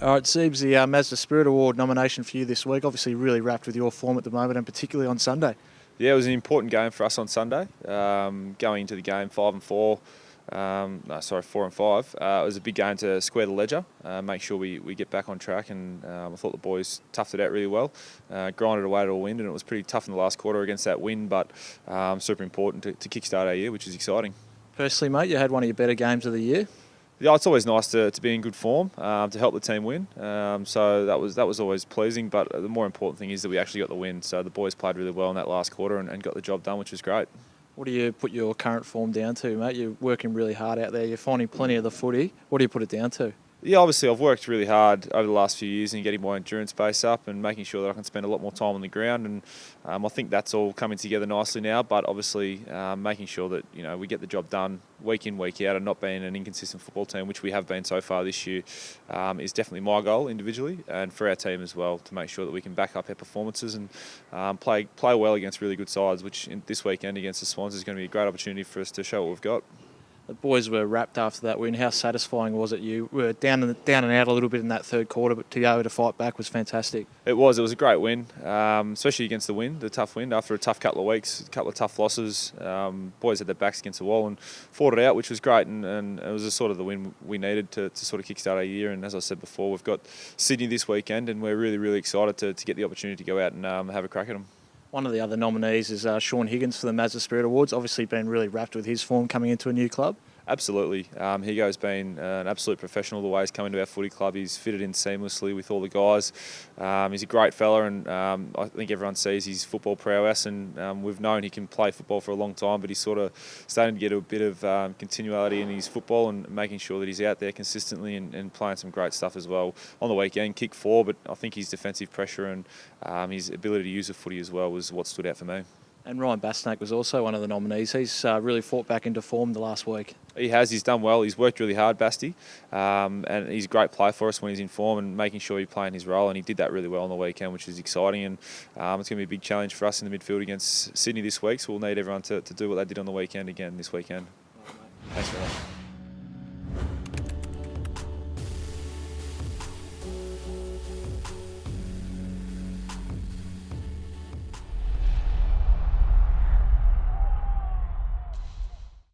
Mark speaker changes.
Speaker 1: All right, Siebes, the Mazda Spirit Award nomination for you this week. Obviously, really wrapped with your form at the moment, and particularly on Sunday.
Speaker 2: Yeah, it was an important game for us on Sunday. Going into the game 5-4, 4-5. It was a big game to square the ledger, make sure we get back on track, and I thought the boys toughed it out really well, grinded away to a win, and it was pretty tough in the last quarter against that win, but super important to kickstart our year, which is exciting.
Speaker 1: Personally, mate, you had one of your better games of the year.
Speaker 2: Yeah, it's always nice to be in good form, to help the team win. So that was always pleasing. But the more important thing is that we actually got the win. So the boys played really well in that last quarter and got the job done, which was great.
Speaker 1: What do you put your current form down to, mate? You're working really hard out there. You're finding plenty of the footy. What do you put it down to?
Speaker 2: Yeah, obviously I've worked really hard over the last few years in getting my endurance base up and making sure that I can spend a lot more time on the ground, and I think that's all coming together nicely now. But obviously making sure that we get the job done week in, week out, and not being an inconsistent football team, which we have been so far this year, is definitely my goal individually and for our team as well, to make sure that we can back up our performances and play well against really good sides, which this weekend against the Swans is going to be a great opportunity for us to show what we've got.
Speaker 1: The boys were wrapped after that win. How satisfying was it? You were down and out a little bit in that third quarter, but to be able to fight back was fantastic.
Speaker 2: It was a great win, especially against the tough win after a tough couple of weeks, a couple of tough losses. Boys had their backs against the wall and fought it out, which was great, and it was a sort of the win we needed to sort of kickstart our year. And as I said before, we've got Sydney this weekend, and we're really, really excited to get the opportunity to go out and have a crack at them.
Speaker 1: One of the other nominees is Shaun Higgins for the Mazda Spirit Awards. Obviously been really wrapped with his form coming into a new club.
Speaker 2: Absolutely. Higo's been an absolute professional the way he's come into our footy club. He's fitted in seamlessly with all the guys. He's a great fella, and I think everyone sees his football prowess, and we've known he can play football for a long time, but he's sort of starting to get a bit of continuality in his football and making sure that he's out there consistently and playing some great stuff as well. On the weekend, kicked 4, but I think his defensive pressure and his ability to use the footy as well was what stood out for me.
Speaker 1: And Ryan Bastnack was also one of the nominees. He's really fought back into form the last week.
Speaker 2: He has. He's done well. He's worked really hard, Basti, and he's a great player for us when he's in form and making sure he's playing his role. And he did that really well on the weekend, which is exciting. And it's going to be a big challenge for us in the midfield against Sydney this week. So we'll need everyone to do what they did on the weekend again this weekend.
Speaker 1: Thanks for that.